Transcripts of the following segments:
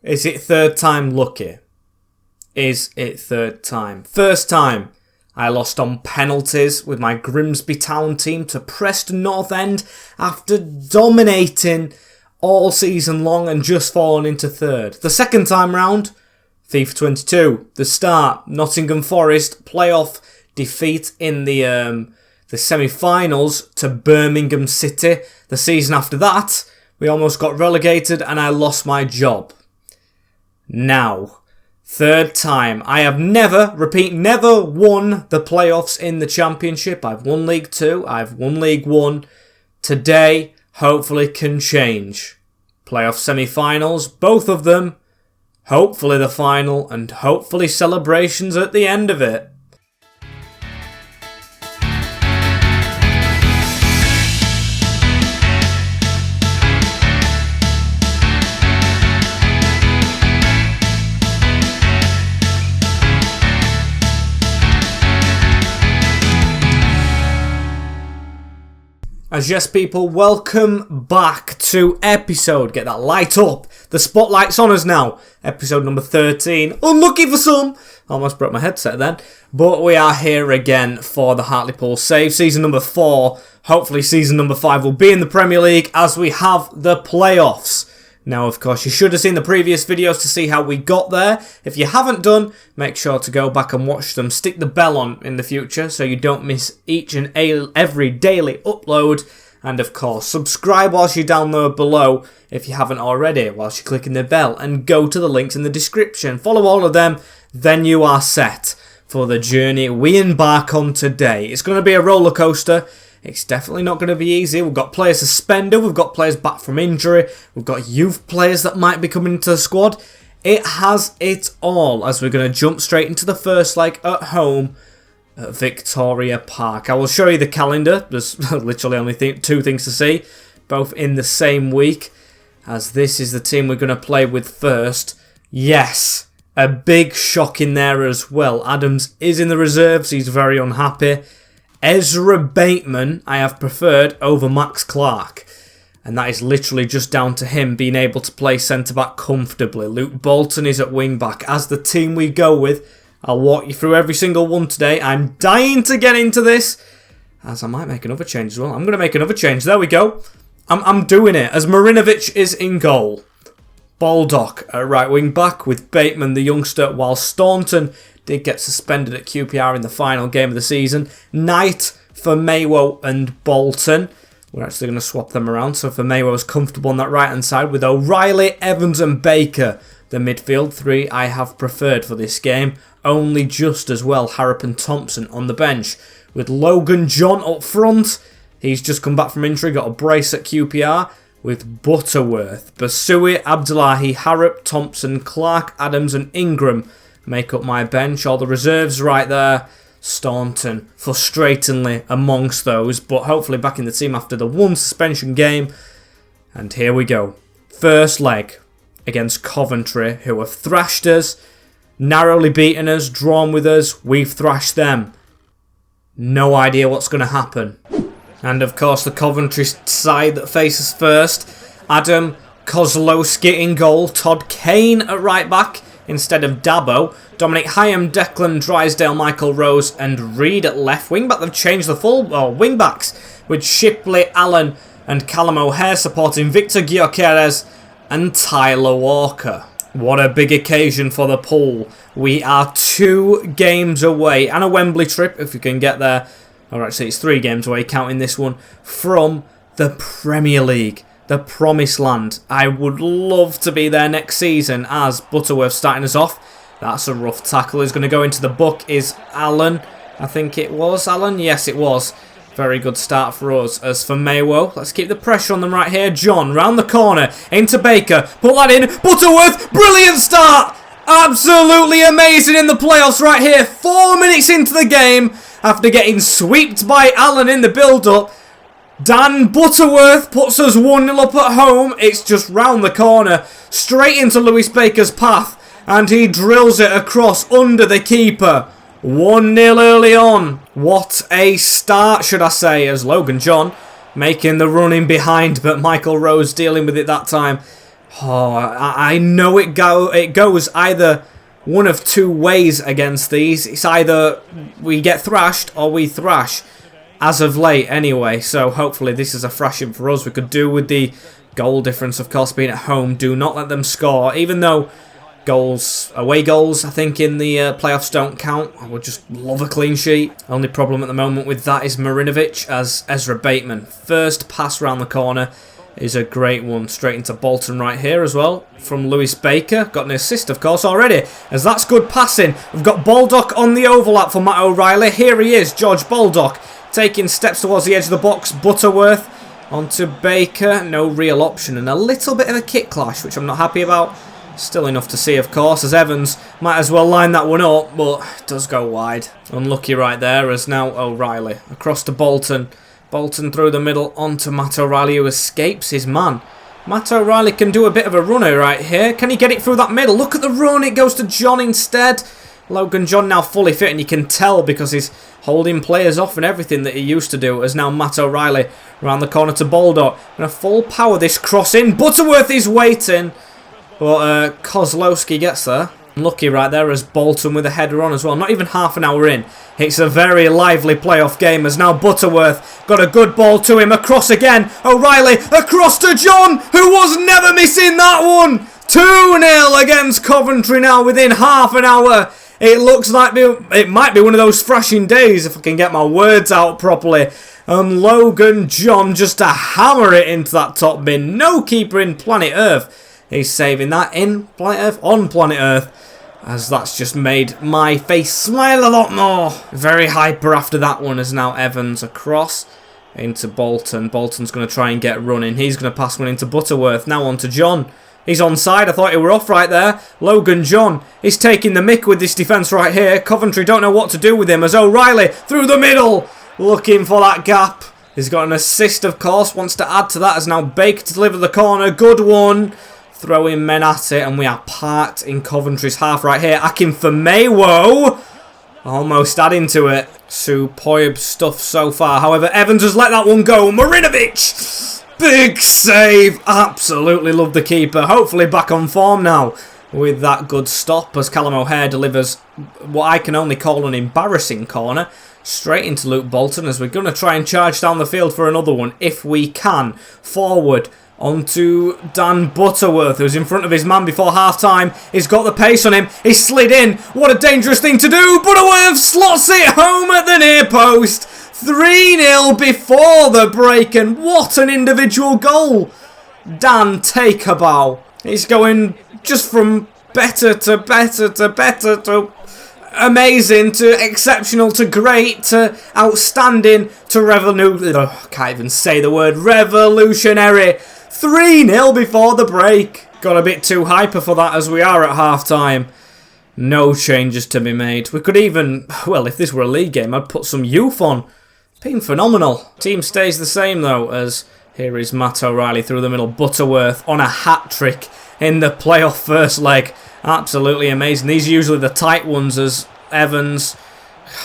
Is it third time lucky? Is it third time? First time, I lost on penalties with my Grimsby Town team to Preston North End after dominating all season long and just falling into third. The second time round, FIFA 22, the start, Nottingham Forest playoff defeat in the semi-finals to Birmingham City. The season after that, we almost got relegated and I lost my job. Now, third time, I have never won the playoffs in the Championship. I've won League 2, I've won League 1. Today, hopefully can change. Playoff semi-finals, both of them. Hopefully the final, and hopefully celebrations at the end of it. As yes people, welcome back to episode, get that light up, the spotlight's on us now, episode number 13, unlucky for some, almost broke my headset then, but we are here again for the Hartlepool save, season number 4, hopefully season number 5 will be in the Premier League as we have the playoffs. Now, of course, you should have seen the previous videos to see how we got there. If you haven't done, make sure to go back and watch them. Stick the bell on in the future so you don't miss each and every daily upload. And, of course, subscribe whilst you're down there below if you haven't already, whilst you're clicking the bell. And go to the links in the description. Follow all of them, then you are set for the journey we embark on today. It's going to be a roller coaster. It's definitely not going to be easy. We've got players suspended. We've got players back from injury. We've got youth players that might be coming into the squad. It has it all as we're going to jump straight into the first leg at home at Victoria Park. I will show you the calendar. There's literally only two things to see, both in the same week, as this is the team we're going to play with first. Yes, a big shock in there as well. Adams is in the reserves. He's very unhappy. Ezra Bateman I have preferred over Max Clark, and that is literally just down to him being able to play centre-back comfortably. Luke Bolton is at wing-back as the team we go with. I'll walk you through every single one today. I'm dying to get into this, as I might make another change as well. I'm going to make another change. There we go. I'm doing it, as Marinovic is in goal. Baldock at right wing-back with Bateman the youngster, while Staunton did get suspended at QPR in the final game of the season. Knight for Maywo and Bolton. We're actually going to swap them around. So for Maywo is comfortable on that right-hand side with O'Reilly, Evans and Baker. The midfield three I have preferred for this game. Only just as well Harrop and Thompson on the bench. With Logan John up front. He's just come back from injury, got a brace at QPR. With Butterworth, Basui, Abdullahi, Harrop, Thompson, Clark, Adams and Ingram make up my bench. All the reserves right there. Staunton, frustratingly amongst those, but hopefully back in the team after the one suspension game. And here we go. First leg against Coventry, who have thrashed us, narrowly beaten us, drawn with us. We've thrashed them. No idea what's going to happen. And of course the Coventry side that faces first. Adam Kozlowski in goal. Todd Kane at right back instead of Dabo. Dominic Hyam, Declan Drysdale, Michael Rose and Reed at left wing back. They've changed the wing backs with Shipley, Allen and Callum O'Hare supporting Victor Gyökeres and Tyler Walker. What a big occasion for the pool. We are 2 games away and a Wembley trip if we can get there. Alright, so it's 3 games away counting this one from the Premier League. The promised land. I would love to be there next season as Butterworth starting us off. That's a rough tackle. Who's going to go into the book is Allen. I think it was Allen. Yes, it was. Very good start for us. As for Maywo, let's keep the pressure on them right here. John, round the corner, into Baker. Put that in. Butterworth, brilliant start. Absolutely amazing in the playoffs right here. 4 minutes into the game after getting swept by Allen in the build-up. Dan Butterworth puts us 1-0 up at home. It's just round the corner, straight into Lewis Baker's path, and he drills it across under the keeper. 1-0 early on. What a start, should I say, as Logan John making the run in behind, but Michael Rose dealing with it that time. Oh, I know it goes either one of two ways against these. It's either we get thrashed or we thrash. As of late, anyway. So hopefully this is a thrashing for us. We could do with the goal difference, of course, being at home. Do not let them score. Even though away goals, I think, in the playoffs don't count. I would just love a clean sheet. Only problem at the moment with that is Marinovic as Ezra Bateman. First pass round the corner is a great one. Straight into Bolton right here as well from Lewis Baker. Got an assist, of course, already, as that's good passing. We've got Baldock on the overlap for Matt O'Reilly. Here he is, George Baldock, taking steps towards the edge of the box. Butterworth onto Baker. No real option, and a little bit of a kick clash, which I'm not happy about. Still enough to see, of course, as Evans might as well line that one up, but it does go wide. Unlucky right there, as now O'Reilly across to Bolton. Bolton through the middle onto Matt O'Reilly, who escapes his man. Matt O'Reilly can do a bit of a runner right here. Can he get it through that middle? Look at the run. It goes to John instead. Logan John now fully fit, and you can tell because he's holding players off and everything that he used to do, as now Matt O'Reilly around the corner to Baldock. Going to full power this cross in. Butterworth is waiting, but Kozlowski gets there. Lucky right there as Bolton with a header on as well. Not even half an hour in. It's a very lively playoff game, as now Butterworth got a good ball to him. Across again. O'Reilly across to John, who was never missing that one. 2-0 against Coventry now within half an hour. It looks like it might be one of those thrashing days if I can get my words out properly. Logan John just to hammer it into that top bin. No keeper in planet Earth. He's saving that in planet Earth, on planet Earth, as that's just made my face smile a lot more. Very hyper after that one, as now Evans across into Bolton. Bolton's going to try and get running. He's going to pass one into Butterworth. Now on to John. He's onside. I thought he were off right there. Logan John is taking the mick with this defence right here. Coventry don't know what to do with him, as O'Reilly through the middle, looking for that gap. He's got an assist, of course. Wants to add to that, as now Baker to deliver the corner. Good one. Throwing men at it, and we are parked in Coventry's half right here. Akinfenmewo almost adding to it. Superb stuff so far. However, Evans has let that one go. Marinovic! Big save. Absolutely love the keeper. Hopefully back on form now with that good stop, as Callum O'Hare delivers what I can only call an embarrassing corner straight into Luke Bolton, as we're going to try and charge down the field for another one if we can. Forward onto Dan Butterworth, who's in front of his man before half-time. He's got the pace on him. He's slid in. What a dangerous thing to do. Butterworth slots it home at the near post. 3-0 before the break, and what an individual goal. Dan, take a bow. He's going just from better to better to better to amazing to exceptional to great to outstanding to can't even say the word revolutionary. 3-0 before the break. Got a bit too hyper for that, as we are at half-time. No changes to be made. We could even, well, if this were a league game, I'd put some youth on. Been phenomenal. Team stays the same though, as here is Matt O'Reilly through the middle. Butterworth on a hat-trick in the playoff first leg. Absolutely amazing. These are usually the tight ones, as Evans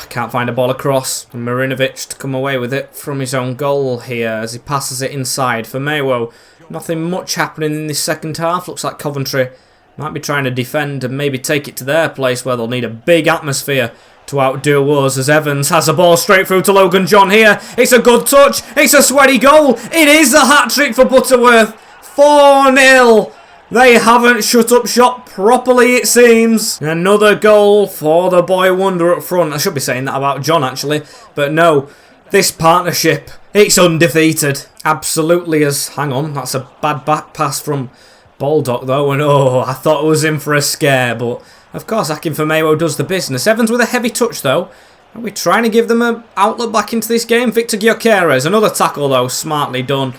can't find a ball across. And Marinovic to come away with it from his own goal here, as he passes it inside for Mewo. Nothing much happening in this second half. Looks like Coventry might be trying to defend and maybe take it to their place, where they'll need a big atmosphere to outdo us, as Evans has a ball straight through to Logan John here. It's a good touch. It's a sweaty goal. It is a hat-trick for Butterworth. 4-0. They haven't shut up shop properly, it seems. Another goal for the boy wonder up front. I should be saying that about John, actually. But no, this partnership, it's undefeated. Absolutely as... Hang on, that's a bad back pass from Baldock, though. And oh, I thought it was in for a scare, but... Of course, Akinfenmewo does the business. Evans with a heavy touch, though. Are we trying to give them an outlet back into this game? Victor Gyökeres, another tackle, though, smartly done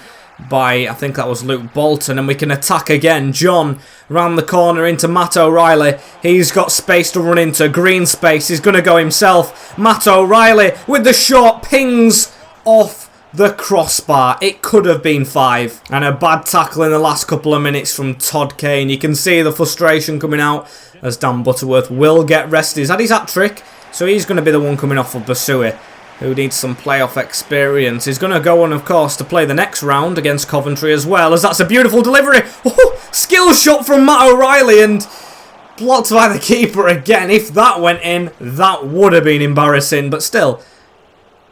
by, I think that was Luke Bolton. And we can attack again. John round the corner into Matt O'Reilly. He's got space to run into. Green space. He's going to go himself. Matt O'Reilly with the shot pings off the crossbar. It could have been 5. And a bad tackle in the last couple of minutes from Todd Kane. You can see the frustration coming out, as Dan Butterworth will get rested. He's had his hat-trick, so he's going to be the one coming off of Basui, who needs some playoff experience. He's going to go on, of course, to play the next round against Coventry as well, as that's a beautiful delivery. Oh, Skill shot from Matt O'Reilly and blocked by the keeper again. If that went in, that would have been embarrassing. But still,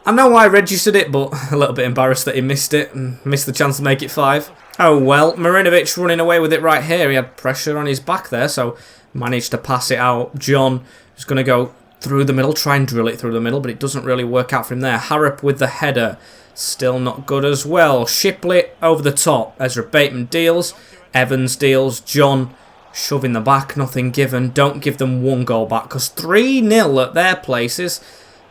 I know I registered it, but a little bit embarrassed that he missed it and missed the chance to make it 5. Oh well, Marinovic running away with it right here. He had pressure on his back there, so managed to pass it out. John is going to go through the middle, try and drill it through the middle, but it doesn't really work out for him there. Harrop with the header, still not good as well. Shipley over the top. Ezra Bateman deals, Evans deals, John shoving the back, nothing given. Don't give them 1 goal back, because 3-0 at their place is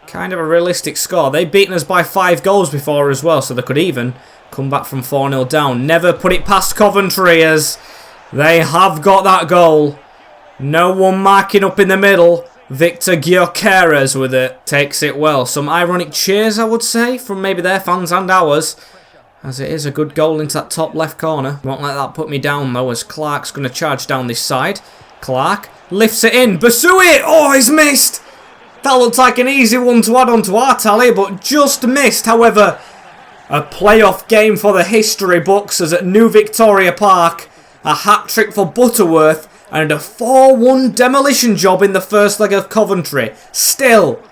kind of a realistic score. They've beaten us by 5 goals before as well, so they could even come back from 4-0 down. Never put it past Coventry, as they have got that goal. No one marking up in the middle. Victor Gyökeres with it. Takes it well. Some ironic cheers, I would say, from maybe their fans and ours, as it is a good goal into that top left corner. Won't let that put me down, though, as Clark's going to charge down this side. Clark lifts it in. Basui! Oh, he's missed! That looked like an easy one to add onto our tally, but just missed. However, a playoff game for the history books, as at New Victoria Park, a hat-trick for Butterworth and a 4-1 demolition job in the first leg of Coventry. Still,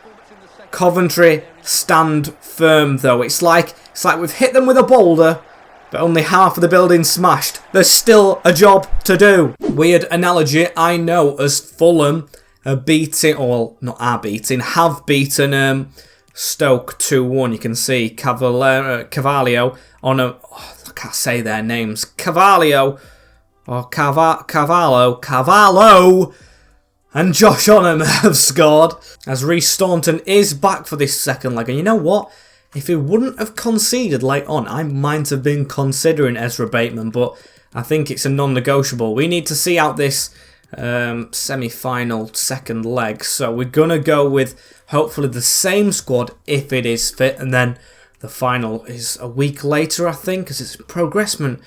Coventry stand firm though. It's like we've hit them with a boulder, but only half of the building's smashed. There's still a job to do. Weird analogy, I know, as Fulham are beating, or not are beating, have beaten Stoke 2-1. You can see Cavallo on a... Oh, I can't say their names. Cavallo and Josh Onham have scored, as Reece Staunton is back for this second leg. And you know what? If he wouldn't have conceded late on, I might have been considering Ezra Bateman, but I think it's a non-negotiable. We need to see out this semi-final second leg, so we're going to go with hopefully the same squad if it is fit, and then the final is a week later, I think, because it's progressment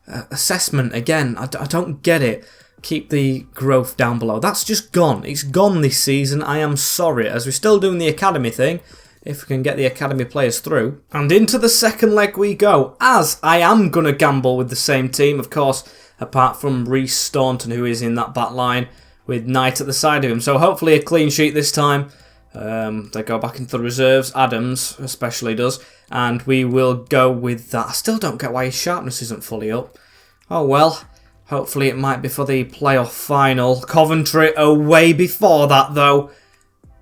assessment again. I don't get it. Keep the growth down below. That's just gone. It's gone this season. I am sorry, as we're still doing the academy thing, if we can get the academy players through. And into the second leg we go, as I am going to gamble with the same team, of course, apart from Reece Staunton, who is in that back line with Knight at the side of him. So hopefully a clean sheet this time. They go back into the reserves. Adams especially does. And we will go with that. I still don't get why his sharpness isn't fully up. Oh well. Hopefully it might be for the playoff final. Coventry away before that though.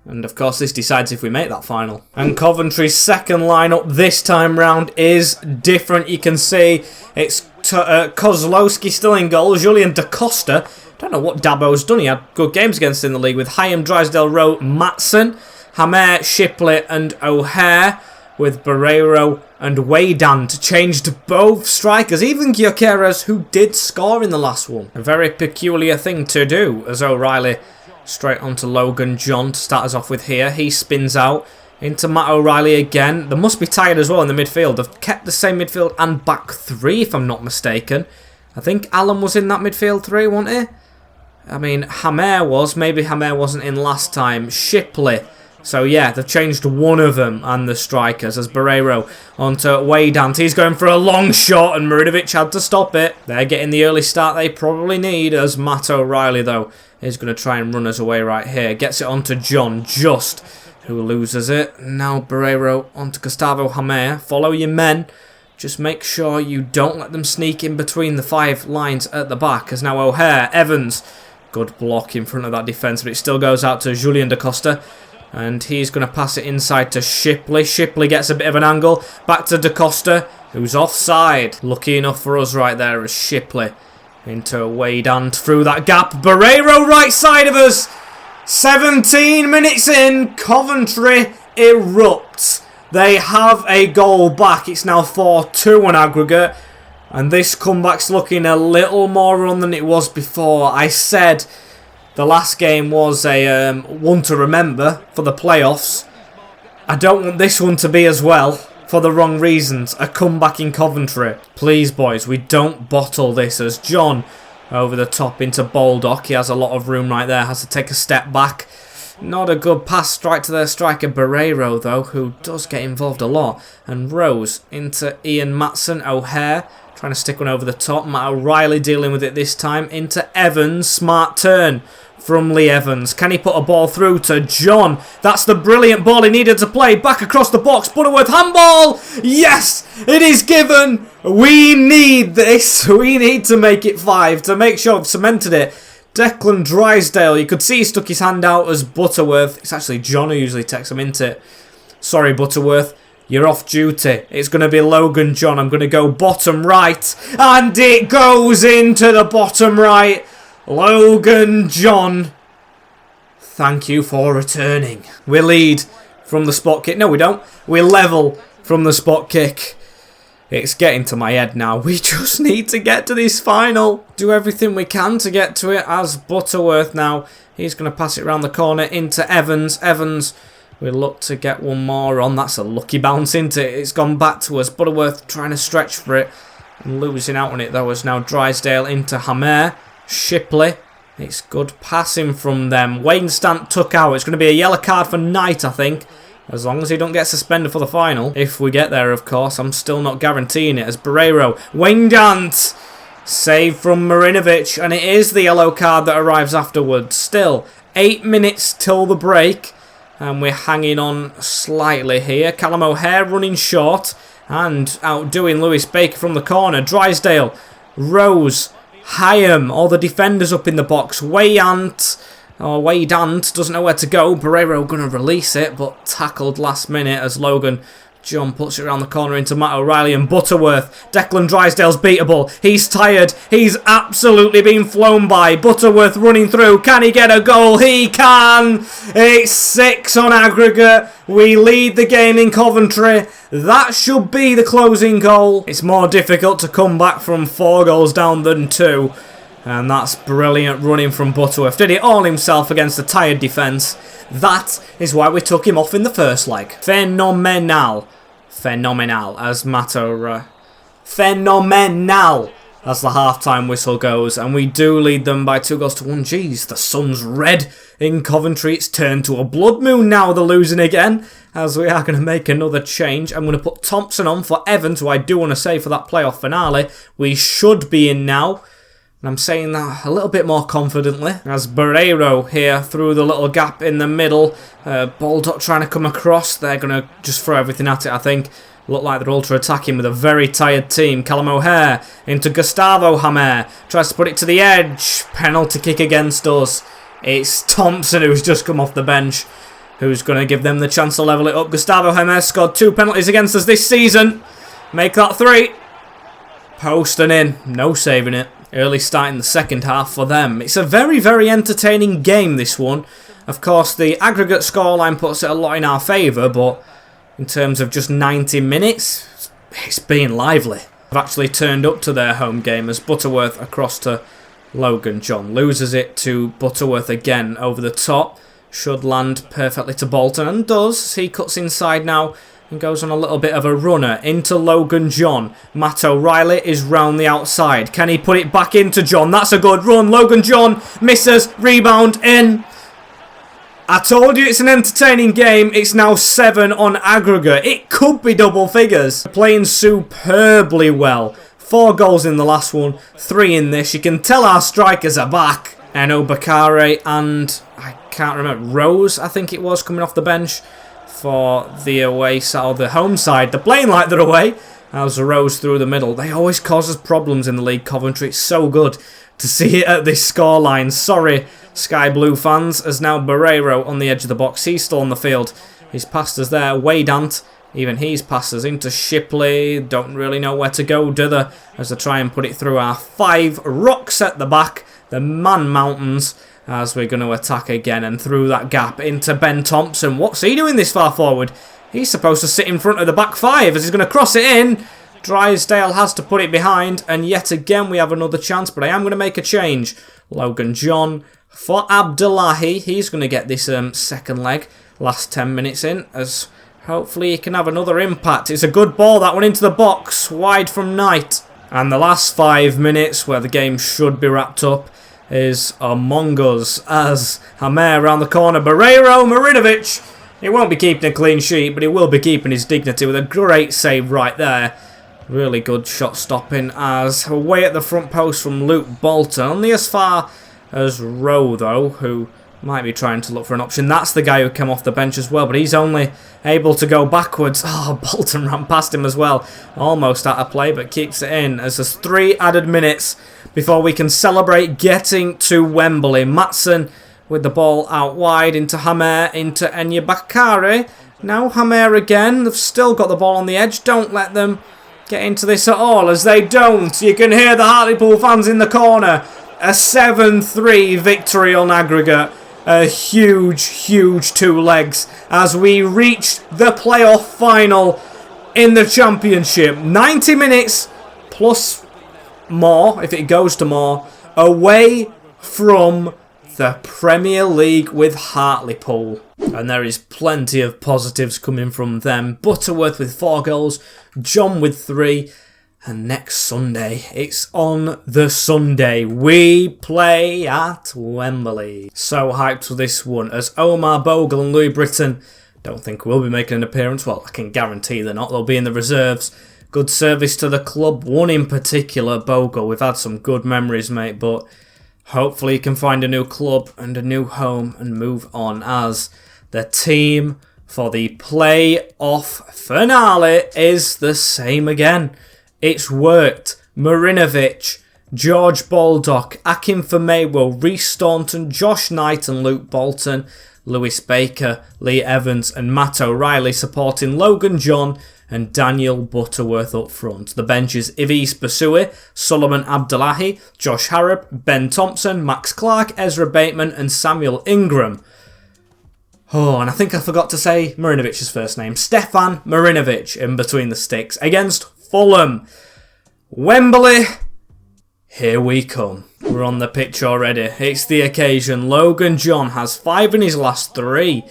And of course this decides if we make that final. And Coventry's second lineup this time round is different. You can see it's Kozlowski still in goal. Julian Da Costa. Don't know what Dabo's done. He had good games against in the league with Hyam, Drysdale, Rowe, Matson, Hamer, Shipley and O'Hare, with Barreiro and Waydant changed both strikers, even Gyökeres, who did score in the last one. A very peculiar thing to do, as O'Reilly straight onto Logan John to start us off with here. He spins out into Matt O'Reilly again. They must be tired as well in the midfield. They've kept the same midfield and back three, if I'm not mistaken. I think Allen was in that midfield three, wasn't he? I mean, Hamer was. Maybe Hamer wasn't in last time. Shipley. So yeah, they've changed one of them and the strikers, as Barreiro onto Waydant. He's going for a long shot and Marinovic had to stop it. They're getting the early start they probably need, as Matt O'Reilly though is going to try and run us away right here. Gets it onto John Just, who loses it. Now Barreiro onto Gustavo Hamer. Follow your men. Just make sure you don't let them sneak in between the 5 lines at the back, as now O'Hare, Evans. Good block in front of that defence, but it still goes out to Julian Da Costa. And he's going to pass it inside to Shipley. Shipley gets a bit of an angle. Back to Da Costa, who's offside. Lucky enough for us right there as Shipley into Waydant through that gap. Barreiro right side of us. 17 minutes in. Coventry erupts. They have a goal back. It's now 4-2 on aggregate. And this comeback's looking a little more run than it was before. I said the last game was a one to remember for the playoffs. I don't want this one to be as well, for the wrong reasons. A comeback in Coventry. Please, boys, we don't bottle this, as John over the top into Baldock. He has a lot of room right there. Has to take a step back. Not a good pass straight to their striker Barreiro, though, who does get involved a lot. And Rose into Ian Matson. O'Hare Trying to stick one over the top. Matt O'Reilly dealing with it this time. Into Evans. Smart turn from Lee Evans. Can he put a ball through to John? That's the brilliant ball he needed to play. Back across the box. Butterworth handball. Yes, it is given. We need this. We need to make it 5 to make sure I've cemented it. Declan Drysdale. You could see he stuck his hand out as Butterworth. It's actually John who usually takes him into it. Sorry, Butterworth. You're off duty. It's going to be Logan John. I'm going to go bottom right. And it goes into the bottom right. Logan John. Thank you for returning. We lead from the spot kick. No, we don't. We level from the spot kick. It's getting to my head now. We just need to get to this final. Do everything we can to get to it as Butterworth now. He's going to pass it around the corner into Evans. Evans. We look to get one more on. That's a lucky bounce into it. It's gone back to us. Butterworth trying to stretch for it. And losing out on it though is now Drysdale into Hamer. Shipley. It's good passing from them. Wayne Stant took out. It's going to be a yellow card for Knight, I think. As long as he don't get suspended for the final. If we get there, of course. I'm still not guaranteeing it. As Barreiro. Wayne Dant. Save from Marinovic. And it is the yellow card that arrives afterwards. Still, 8 minutes till the break. And we're hanging on slightly here. Callum O'Hare running short. And outdoing Lewis Baker from the corner. Drysdale. Rose. Hyam. All the defenders up in the box. Wayant doesn't know where to go. Barreiro going to release it. But tackled last minute as Logan John puts it around the corner into Matt O'Reilly and Butterworth. Declan Drysdale's beatable. He's tired. He's absolutely been flown by. Butterworth running through. Can he get a goal? He can. It's 6 on aggregate. We lead the game in Coventry. That should be the closing goal. It's more difficult to come back from 4 goals down than 2. And that's brilliant running from Butterworth. Did it all himself against a tired defence. That is why we took him off in the first leg. Phenomenal. Phenomenal as Phenomenal as the half-time whistle goes. And we do lead them by 2-1. Jeez, the sun's red in Coventry. It's turned to a blood moon now. They're losing again. As we are going to make another change. I'm going to put Thompson on for Evans, who I do want to say for that playoff finale. We should be in now. And I'm saying that a little bit more confidently. As Barreiro here through the little gap in the middle. Baldock trying to come across. They're going to just throw everything at it, I think. Look like they're ultra-attacking with a very tired team. Callum O'Hare into Gustavo Hamer. Tries to put it to the edge. Penalty kick against us. It's Thompson who's just come off the bench. Who's going to give them the chance to level it up. Gustavo Hamer scored 2 penalties against us this season. Make that 3. Post and in. No saving it. Early start in the second half for them. It's a very, very entertaining game, this one. Of course, the aggregate scoreline puts it a lot in our favour, but in terms of just 90 minutes, it's been lively. I've actually turned up to their home game as Butterworth across to Logan John. Loses it to Butterworth again over the top. Should land perfectly to Bolton, and does. He cuts inside now and goes on a little bit of a runner into Logan John. Matt O'Reilly is round the outside. Can he put it back into John? That's a good run. Logan John misses. Rebound in. I told you it's an entertaining game. It's now 7 on aggregate. It could be double figures. Playing superbly well. 4 goals in the last one. 3 in this. You can tell our strikers are back. Eno Bakare and I can't remember. Rose, I think it was, coming off the bench for the away side, or the home side. They're playing like they're away. As Rose through the middle. They always cause us problems in the league, Coventry. It's so good to see it at this scoreline. Sorry, Sky Blue fans. As now Barreiro on the edge of the box. He's still on the field. He's passed us there. Waydant, even he's passed us into Shipley. Don't really know where to go, do they? As they try and put it through our 5 rocks at the back. The Man Mountains. As we're going to attack again and through that gap into Ben Thompson. What's he doing this far forward? He's supposed to sit in front of the back 5 as he's going to cross it in. Drysdale has to put it behind, and yet again we have another chance, but I am going to make a change. Logan John for Abdullahi. He's going to get this second leg. Last 10 minutes in, as hopefully he can have another impact. It's a good ball, that one into the box, wide from Knight. And the last 5 minutes, where the game should be wrapped up, is among us as Hamer around the corner. Barreiro, Marinovic. He won't be keeping a clean sheet, but he will be keeping his dignity with a great save right there. Really good shot stopping as away at the front post from Luke Bolton. Only as far as Rowe, though, who might be trying to look for an option. That's the guy who came off the bench as well, but he's only able to go backwards. Oh, Bolton ran past him as well. Almost out of play, but keeps it in as there's 3 added minutes before we can celebrate getting to Wembley. Maatsen with the ball out wide into Hamer, into Enyabakare. Now Hamer again. They've still got the ball on the edge. Don't let them get into this at all, as they don't. You can hear the Hartlepool fans in the corner. A 7-3 victory on aggregate. A huge, huge 2 legs as we reach the playoff final in the Championship. 90 minutes plus more, if it goes to more, away from the Premier League with Hartlepool. And there is plenty of positives coming from them. Butterworth with 4 goals, John with 3. And next Sunday, it's on the Sunday, we play at Wembley. So hyped for this one, as Omar Bogle and Louis Britton don't think we'll be making an appearance. Well, I can guarantee they're not. They'll be in the reserves. Good service to the club. One in particular, Bogle. We've had some good memories, mate, but hopefully he can find a new club and a new home and move on, as the team for the play-off finale is the same again. It's worked. Marinovic, George Baldock, Akinfenwa, Rhys Staunton, Josh Knight and Luke Bolton, Lewis Baker, Lee Evans and Matt O'Reilly supporting Logan John and Daniel Butterworth up front. The benches: Ivis Basui, Solomon Abdullahi, Josh Harrop, Ben Thompson, Max Clark, Ezra Bateman and Samuel Ingram. Oh, and I think I forgot to say Marinovic's first name. Stefan Marinovic in between the sticks against Fulham. Wembley, here we come. We're on the pitch already. It's the occasion. Logan John has 5 in his last 3.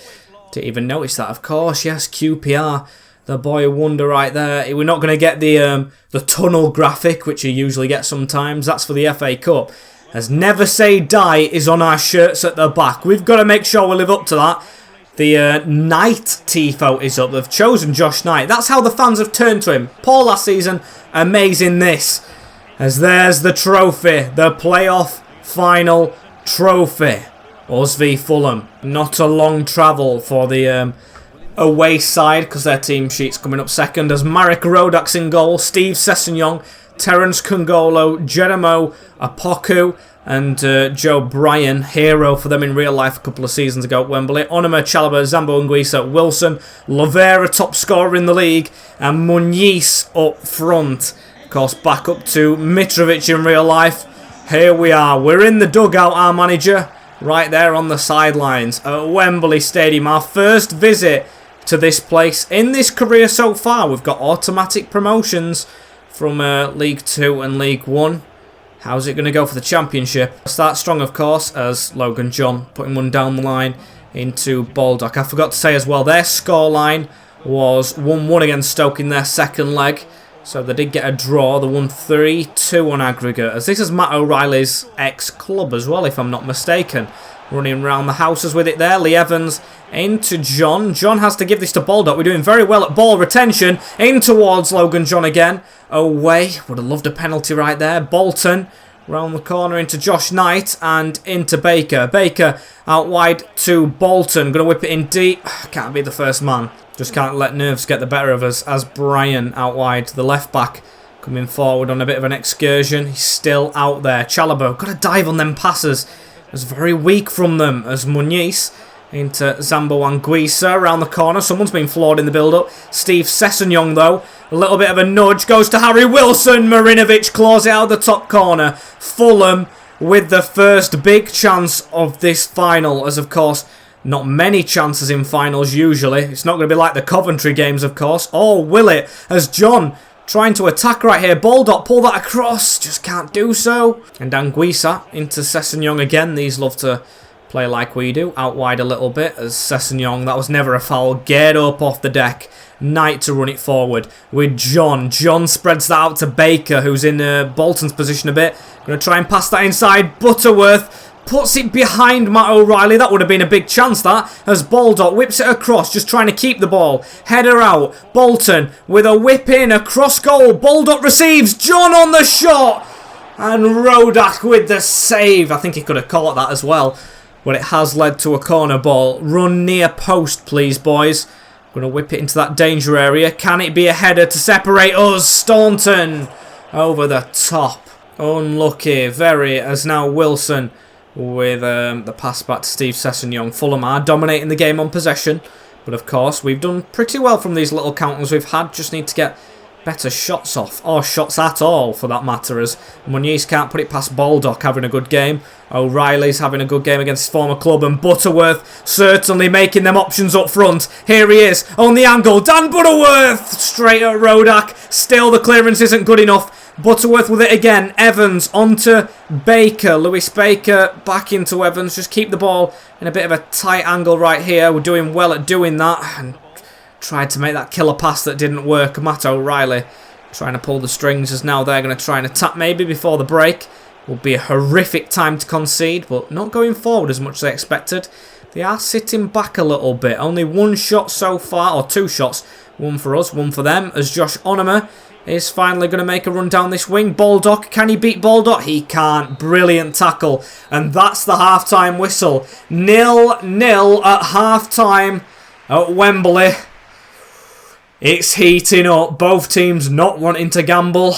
Didn't even notice that, of course. Yes, QPR, the boy wonder right there. We're not going to get the tunnel graphic, which you usually get sometimes. That's for the FA Cup. As Never Say Die is on our shirts at the back. We've got to make sure we live up to that. The Knight tifo is up. They've chosen Josh Knight. That's how the fans have turned to him. Poor last season, amazing this. As there's the trophy, the playoff final trophy. Us v Fulham. Not a long travel for the away side, because their team sheet's coming up second. As Marek Rodak's in goal, Steve Sessegnon, Terence Kungolo, Jeremo Apoku and Joe Bryan, hero for them in real life a couple of seasons ago at Wembley. Onuma, Chalobah, Zambo Anguissa, Wilson, Lavera top scorer in the league, and Muniz up front. Of course, back up to Mitrovic in real life. Here we are. We're in the dugout, our manager, right there on the sidelines at Wembley Stadium. Our first visit to this place in this career so far. We've got automatic promotions from League 2 and League 1. How's it going to go for the Championship? Start strong, of course, as Logan John putting one down the line into Baldock. I forgot to say as well, their scoreline was 1-1 against Stoke in their second leg. So they did get a draw. They won 3-2 on aggregate. As this is Matt O'Reilly's ex-club as well, if I'm not mistaken. Running around the houses with it there. Lee Evans into John. John has to give this to Baldock. We're doing very well at ball retention. In towards Logan John again. Away. Would have loved a penalty right there. Bolton round the corner into Josh Knight and into Baker. Baker out wide to Bolton. Going to whip it in deep. Can't be the first man. Just can't let nerves get the better of us. As Bryan out wide, the left back coming forward on a bit of an excursion. He's still out there. Chalobah got to dive on them passes. It was very weak from them. As Muniz into Zambo Anguissa around the corner. Someone's been flawed in the build-up. Steve Sessegnon, though. A little bit of a nudge. Goes to Harry Wilson. Marinovic claws it out of the top corner. Fulham with the first big chance of this final. As, of course, not many chances in finals usually. It's not going to be like the Coventry games, of course. Or will it? As John trying to attack right here. Baldock pull that across. Just can't do so. And Anguissa into Sessegnon again. These love to play like we do. Out wide a little bit as Sessegnon. That was never a foul. Get up off the deck. Knight to run it forward with John. John spreads that out to Baker, who's in Bolton's position a bit. Going to try and pass that inside. Butterworth puts it behind Matt O'Reilly. That would have been a big chance, that, as Baldock whips it across, just trying to keep the ball. Header out. Bolton with a whip in, across goal. Baldock receives. John on the shot. And Rodak with the save. I think he could have caught that as well. But it has led to a corner ball. Run near post, please, boys. Going to whip it into that danger area. Can it be a header to separate us? Staunton over the top. Unlucky, very, as now Wilson with the pass back to Steve Sessegnon. Fulham are dominating the game on possession. But of course, we've done pretty well from these little counters we've had. Just need to get better shots off, or shots at all for that matter, as Muniz can't put it past Baldock having a good game. O'Reilly's having a good game against his former club, and Butterworth certainly making them options up front. Here he is on the angle. Dan Butterworth straight at Rodak. Still the clearance isn't good enough. Butterworth with it again. Evans onto Baker. Lewis Baker back into Evans. Just keep the ball in a bit of a tight angle right here. We're doing well at doing that. And tried to make that killer pass that didn't work. Matt O'Reilly trying to pull the strings, as now they're going to try and attack maybe before the break. Will be a horrific time to concede, but not going forward as much as they expected. They are sitting back a little bit. Only one shot so far, or two shots. One for us, one for them, as Josh Onomah is finally going to make a run down this wing. Baldock, can he beat Baldock? He can't. Brilliant tackle. And that's the half-time whistle. 0-0 at half-time at Wembley. It's heating up. Both teams not wanting to gamble,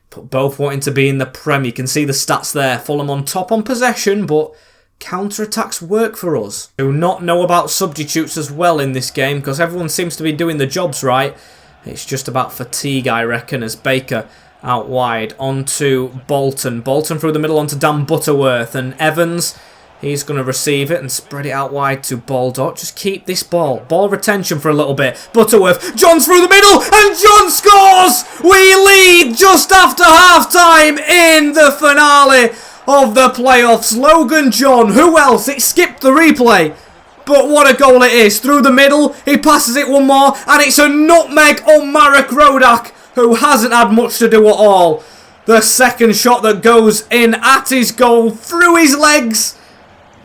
but both wanting to be in the Prem. You can see the stats there. Fulham on top on possession, but counter-attacks work for us. Do not know about substitutes as well in this game, because everyone seems to be doing the jobs right. It's just about fatigue, I reckon, as Baker out wide onto Bolton. Bolton through the middle onto Dan Butterworth, and Evans, he's going to receive it and spread it out wide to Baldock. Just keep this ball. Ball retention for a little bit. Butterworth, John through the middle, and John scores! We lead just after half-time in the finale of the playoffs. Logan John, who else? It skipped the replay. But what a goal it is. Through the middle, he passes it one more, and it's a nutmeg on Marek Rodak, who hasn't had much to do at all. The second shot that goes in at his goal, through his legs.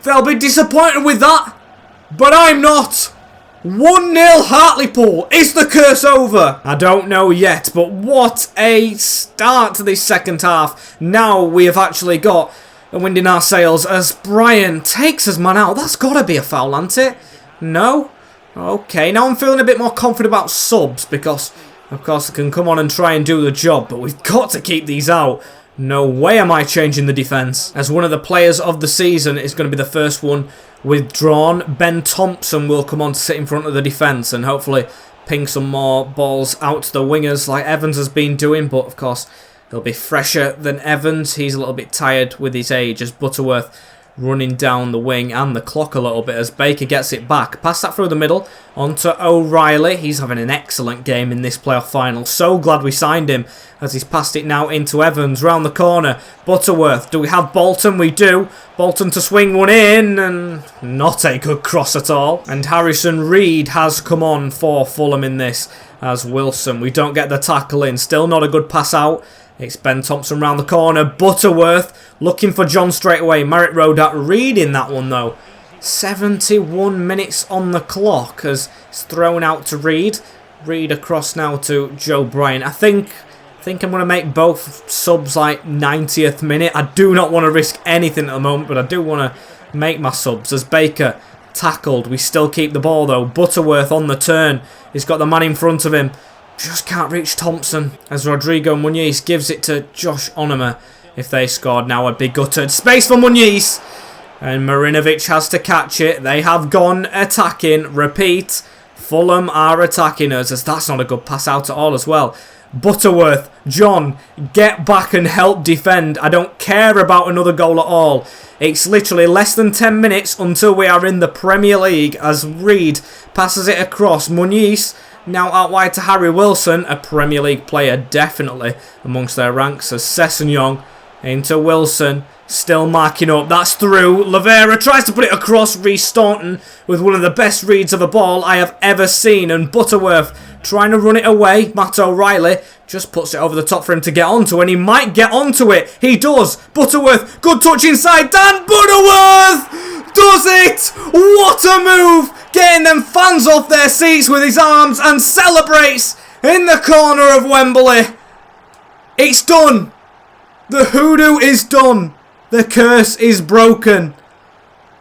They'll be disappointed with that, but I'm not. 1-0 Hartlepool. Is the curse over? I don't know yet, but what a start to this second half. Now we have actually got the wind in our sails as Brian takes his man out. That's got to be a foul, hasn't it? No? Okay, now I'm feeling a bit more confident about subs, because of course they can come on and try and do the job, but we've got to keep these out. No way am I changing the defence, as one of the players of the season is going to be the first one withdrawn. Ben Thompson will come on to sit in front of the defence and hopefully ping some more balls out to the wingers like Evans has been doing, but of course he'll be fresher than Evans. He's a little bit tired with his age, as Butterworth running down the wing and the clock a little bit as Baker gets it back. Pass that through the middle onto O'Reilly. He's having an excellent game in this playoff final. So glad we signed him, as he's passed it now into Evans round the corner. Butterworth. Do we have Bolton? We do. Bolton to swing one in, and not a good cross at all. And Harrison Reed has come on for Fulham in this as Wilson. We don't get the tackle in. Still not a good pass out. It's Ben Thompson round the corner. Butterworth looking for John straight away. Marek Rodak reading that one though. 71 minutes on the clock as it's thrown out to Reed. Reed across now to Joe Bryant. I think I'm going to make both subs like 90th minute. I do not want to risk anything at the moment, but I do want to make my subs as Baker tackled. We still keep the ball though. Butterworth on the turn. He's got the man in front of him. Just can't reach Thompson as Rodrigo Muniz gives it to Josh Onomah. If they scored now, I'd be gutted. Space for Muniz. And Marinovic has to catch it. They have gone attacking. Repeat. Fulham are attacking us, as that's not a good pass out at all as well. Butterworth. John, get back and help defend. I don't care about another goal at all. It's literally less than 10 minutes until we are in the Premier League as Reed passes it across. Muniz now out wide to Harry Wilson, a Premier League player definitely amongst their ranks, as Sessegnon Into Wilson. Still marking up. That's through. Lavera tries to put it across. Reece Staunton with one of the best reads of a ball I have ever seen. And Butterworth trying to run it away. Matt O'Reilly just puts it over the top for him to get onto. And he might get onto it. He does. Butterworth. Good touch inside. Dan Butterworth does it. What a move. Getting them fans off their seats with his arms. And celebrates in the corner of Wembley. It's done. The hoodoo is done. The curse is broken.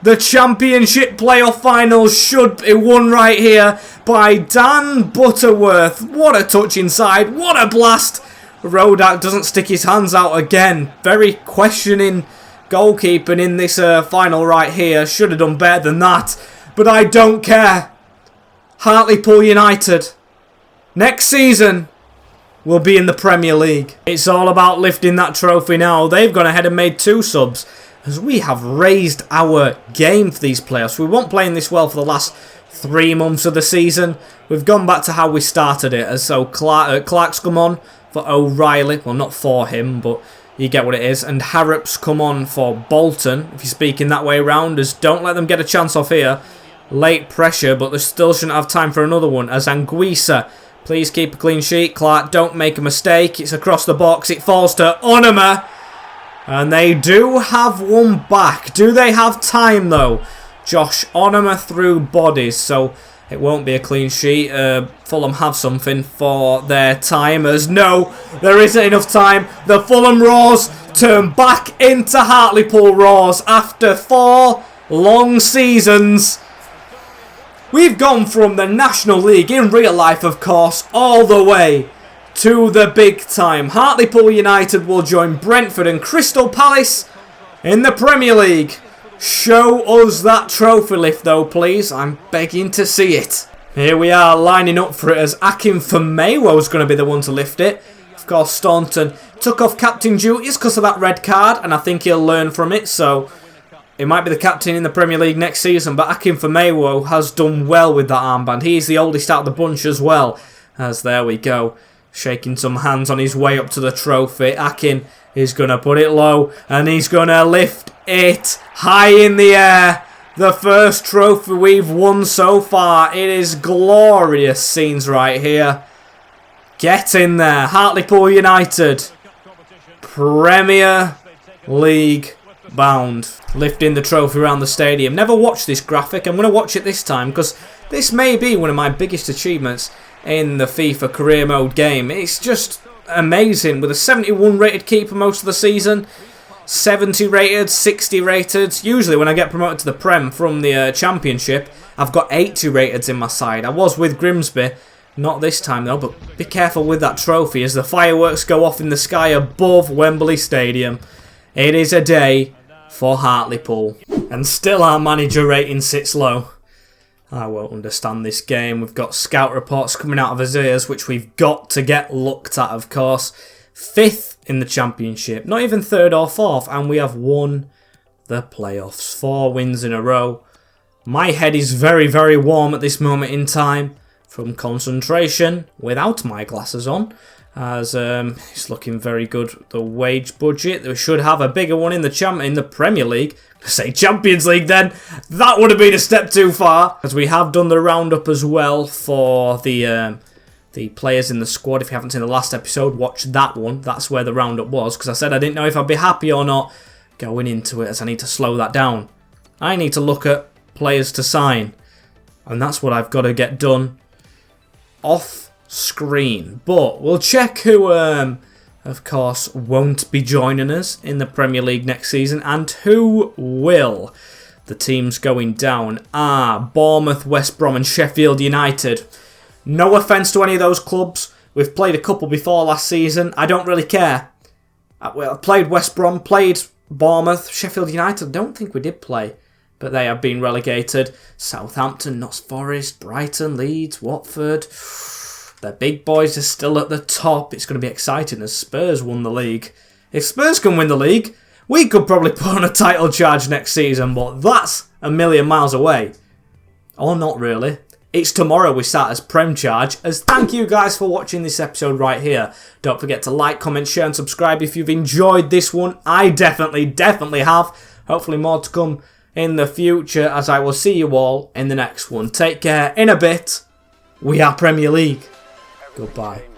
The Championship playoff finals should be won right here by Dan Butterworth. What a touch inside. What a blast. Rodak doesn't stick his hands out again. Very questioning goalkeeping in this final right here. Should have done better than that. But I don't care. Hartlepool United. Next season will be in the Premier League. It's all about lifting that trophy now. They've gone ahead and made 2 subs as we have raised our game for these playoffs. We weren't playing this well for the last 3 months of the season. We've gone back to how we started it. As so Clark's come on for O'Reilly. Well, not for him, but you get what it is. And Harrop's come on for Bolton, if you're speaking that way around. As don't let them get a chance off here. Late pressure, but they still shouldn't have time for another one. As Anguissa, please keep a clean sheet. Clark, don't make a mistake. It's across the box. It falls to Onuma. And they do have one back. Do they have time, though? Josh Onuma through bodies. So it won't be a clean sheet. Fulham have something for their time. As no, there isn't enough time. The Fulham Roars turn back into Hartlepool Roars after 4 long seasons. We've gone from the National League, in real life of course, all the way to the big time. Hartlepool United will join Brentford and Crystal Palace in the Premier League. Show us that trophy lift though, please. I'm begging to see it. Here we are lining up for it as Akinfenmewo is going to be the one to lift it. Of course, Staunton took off captain duties because of that red card, and I think he'll learn from it, so he might be the captain in the Premier League next season, but Akinfenmewo has done well with that armband. He's the oldest out of the bunch as well. As there we go, shaking some hands on his way up to the trophy. Akin is going to put it low, and he's going to lift it high in the air. The first trophy we've won so far. It is glorious scenes right here. Get in there. Hartlepool United. Premier League bound. Lifting the trophy around the stadium. Never watched this graphic. I'm going to watch it this time because this may be one of my biggest achievements in the FIFA career mode game. It's just amazing with a 71 rated keeper most of the season. 70 rated, 60 rated. Usually when I get promoted to the Prem from the Championship, I've got 80 rated in my side. I was with Grimsby. Not this time though, but be careful with that trophy as the fireworks go off in the sky above Wembley Stadium. It is a day for Hartlepool. And still our manager rating sits low. I won't understand this game. We've got scout reports coming out of his ears, which we've got to get looked at, of course. 5th in the Championship. Not even 3rd or 4th. And we have won the playoffs. 4 wins in a row. My head is very, very warm at this moment in time from concentration without my glasses on. As it's looking very good. The wage budget, we should have a bigger one in the Premier League. I say Champions League then. That would have been a step too far. As we have done the roundup as well for the players in the squad. If you haven't seen the last episode, watch that one. That's where the roundup was. Because I said I didn't know if I'd be happy or not going into it, as I need to slow that down. I need to look at players to sign. And that's what I've got to get done off screen. But we'll check who, of course, won't be joining us in the Premier League next season and who will. The teams going down are Bournemouth, West Brom and Sheffield United. No offence to any of those clubs. We've played a couple before last season. I don't really care. I played West Brom, played Bournemouth, Sheffield United. I don't think we did play, but they have been relegated. Southampton, Notts Forest, Brighton, Leeds, Watford. The big boys are still at the top. It's going to be exciting as Spurs won the league. If Spurs can win the league, we could probably put on a title charge next season, but that's a million miles away. Or not really. It's tomorrow we start as Prem Charge. As thank you guys for watching this episode right here. Don't forget to like, comment, share and subscribe if you've enjoyed this one. I definitely have. Hopefully more to come in the future, as I will see you all in the next one. Take care. In a bit, we are Premier League. Goodbye.